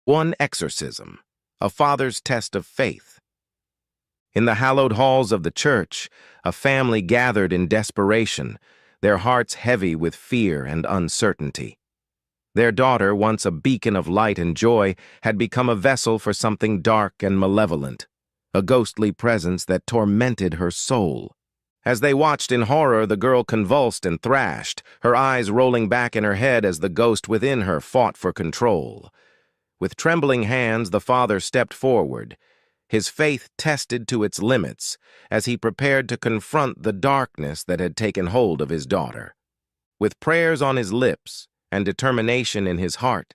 One exorcism, a father's test of faith. In the hallowed halls of the church, a family gathered in desperation, their hearts heavy with fear and uncertainty. Their daughter, once a beacon of light and joy, had become a vessel for something dark and malevolent, a ghostly presence that tormented her soul. As they watched in horror, the girl convulsed and thrashed, her eyes rolling back in her head as the ghost within her fought for control. With trembling hands, the father stepped forward, his faith tested to its limits as he prepared to confront the darkness that had taken hold of his daughter. With prayers on his lips and determination in his heart,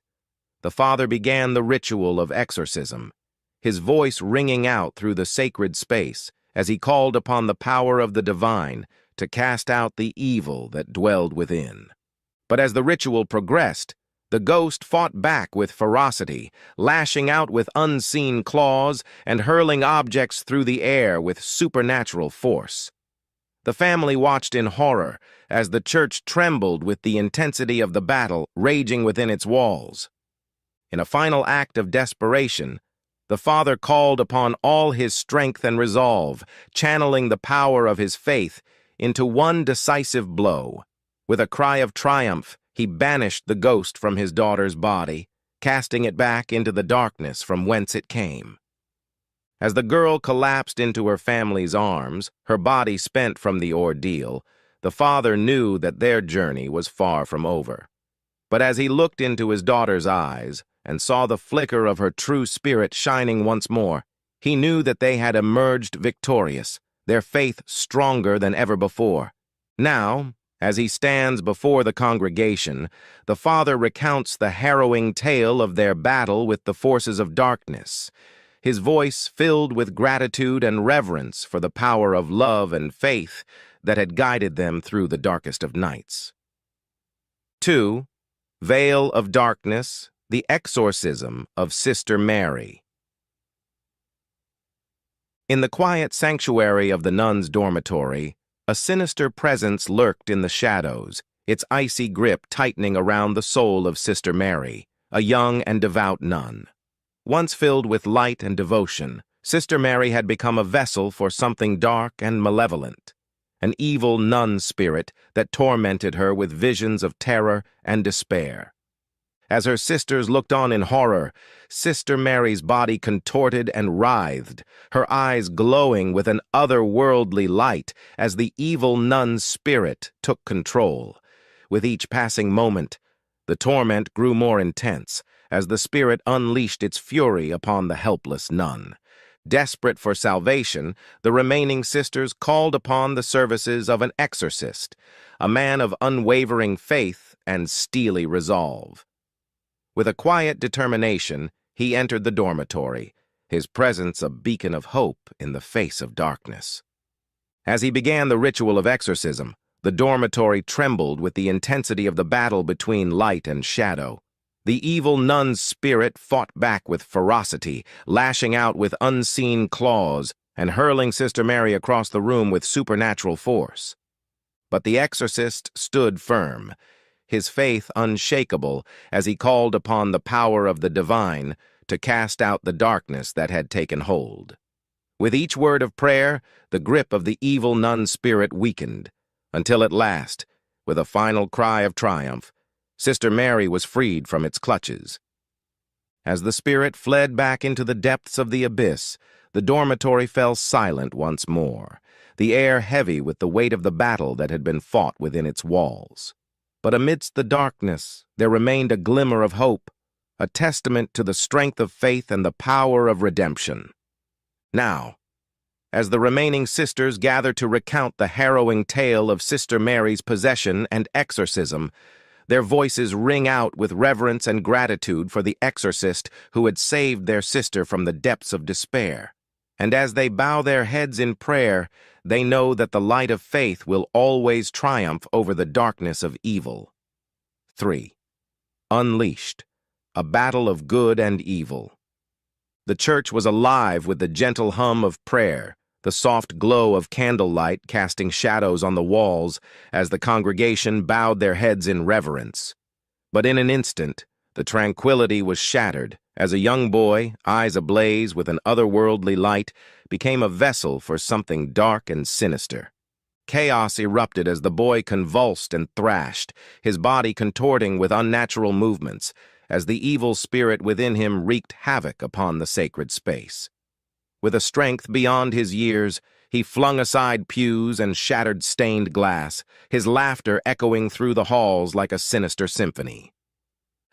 the father began the ritual of exorcism, his voice ringing out through the sacred space as he called upon the power of the divine to cast out the evil that dwelled within. But as the ritual progressed, the ghost fought back with ferocity, lashing out with unseen claws and hurling objects through the air with supernatural force. The family watched in horror as the church trembled with the intensity of the battle raging within its walls. In a final act of desperation, the father called upon all his strength and resolve, channeling the power of his faith into one decisive blow. With a cry of triumph, he banished the ghost from his daughter's body, casting it back into the darkness from whence it came. As the girl collapsed into her family's arms, her body spent from the ordeal, the father knew that their journey was far from over. But as he looked into his daughter's eyes and saw the flicker of her true spirit shining once more, he knew that they had emerged victorious, their faith stronger than ever before. Now, as he stands before the congregation, the father recounts the harrowing tale of their battle with the forces of darkness, his voice filled with gratitude and reverence for the power of love and faith that had guided them through the darkest of nights. 2. Veil of Darkness, the Exorcism of Sister Mary. In the quiet sanctuary of the nuns' dormitory, a sinister presence lurked in the shadows, its icy grip tightening around the soul of Sister Mary, a young and devout nun. Once filled with light and devotion, Sister Mary had become a vessel for something dark and malevolent, an evil nun spirit that tormented her with visions of terror and despair. As her sisters looked on in horror, Sister Mary's body contorted and writhed, her eyes glowing with an otherworldly light as the evil nun spirit took control. With each passing moment, the torment grew more intense as the spirit unleashed its fury upon the helpless nun. Desperate for salvation, the remaining sisters called upon the services of an exorcist, a man of unwavering faith and steely resolve. With a quiet determination, he entered the dormitory, his presence a beacon of hope in the face of darkness. As he began the ritual of exorcism, the dormitory trembled with the intensity of the battle between light and shadow. The evil nun's spirit fought back with ferocity, lashing out with unseen claws and hurling Sister Mary across the room with supernatural force. But the exorcist stood firm, his faith unshakable as he called upon the power of the divine to cast out the darkness that had taken hold. With each word of prayer, the grip of the evil nun spirit weakened, until at last, with a final cry of triumph, Sister Mary was freed from its clutches. As the spirit fled back into the depths of the abyss, the dormitory fell silent once more, the air heavy with the weight of the battle that had been fought within its walls. But amidst the darkness, there remained a glimmer of hope, a testament to the strength of faith and the power of redemption. Now, as the remaining sisters gather to recount the harrowing tale of Sister Mary's possession and exorcism, their voices ring out with reverence and gratitude for the exorcist who had saved their sister from the depths of despair. And as they bow their heads in prayer, they know that the light of faith will always triumph over the darkness of evil. 3. Unleashed, a battle of good and evil. The church was alive with the gentle hum of prayer, the soft glow of candlelight casting shadows on the walls as the congregation bowed their heads in reverence. But in an instant, the tranquility was shattered As a young boy, eyes ablaze with an otherworldly light, became a vessel for something dark and sinister. Chaos erupted as the boy convulsed and thrashed, his body contorting with unnatural movements, as the evil spirit within him wreaked havoc upon the sacred space. With a strength beyond his years, he flung aside pews and shattered stained glass, his laughter echoing through the halls like a sinister symphony.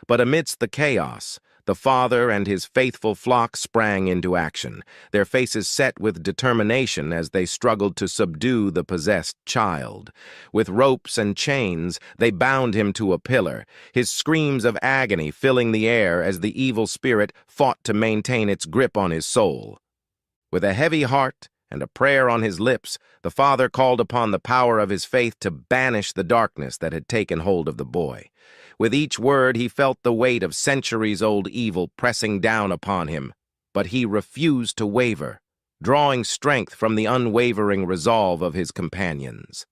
But amidst the chaos, the father and his faithful flock sprang into action, their faces set with determination as they struggled to subdue the possessed child. With ropes and chains, they bound him to a pillar, his screams of agony filling the air as the evil spirit fought to maintain its grip on his soul. With a heavy heart and a prayer on his lips, the father called upon the power of his faith to banish the darkness that had taken hold of the boy. With each word, he felt the weight of centuries-old evil pressing down upon him, but he refused to waver, drawing strength from the unwavering resolve of his companions.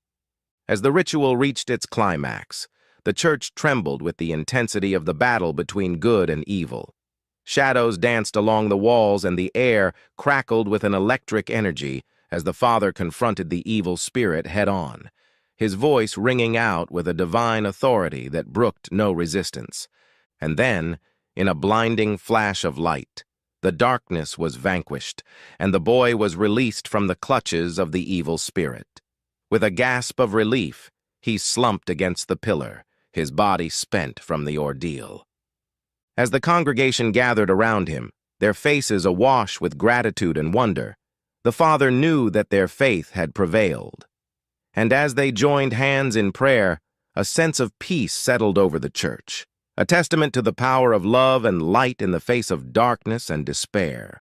As the ritual reached its climax, the church trembled with the intensity of the battle between good and evil. Shadows danced along the walls and the air crackled with an electric energy as the father confronted the evil spirit head-on, his voice ringing out with a divine authority that brooked no resistance. And then, in a blinding flash of light, the darkness was vanquished, and the boy was released from the clutches of the evil spirit. With a gasp of relief, he slumped against the pillar, his body spent from the ordeal. As the congregation gathered around him, their faces awash with gratitude and wonder, the father knew that their faith had prevailed. And as they joined hands in prayer, a sense of peace settled over the church, a testament to the power of love and light in the face of darkness and despair.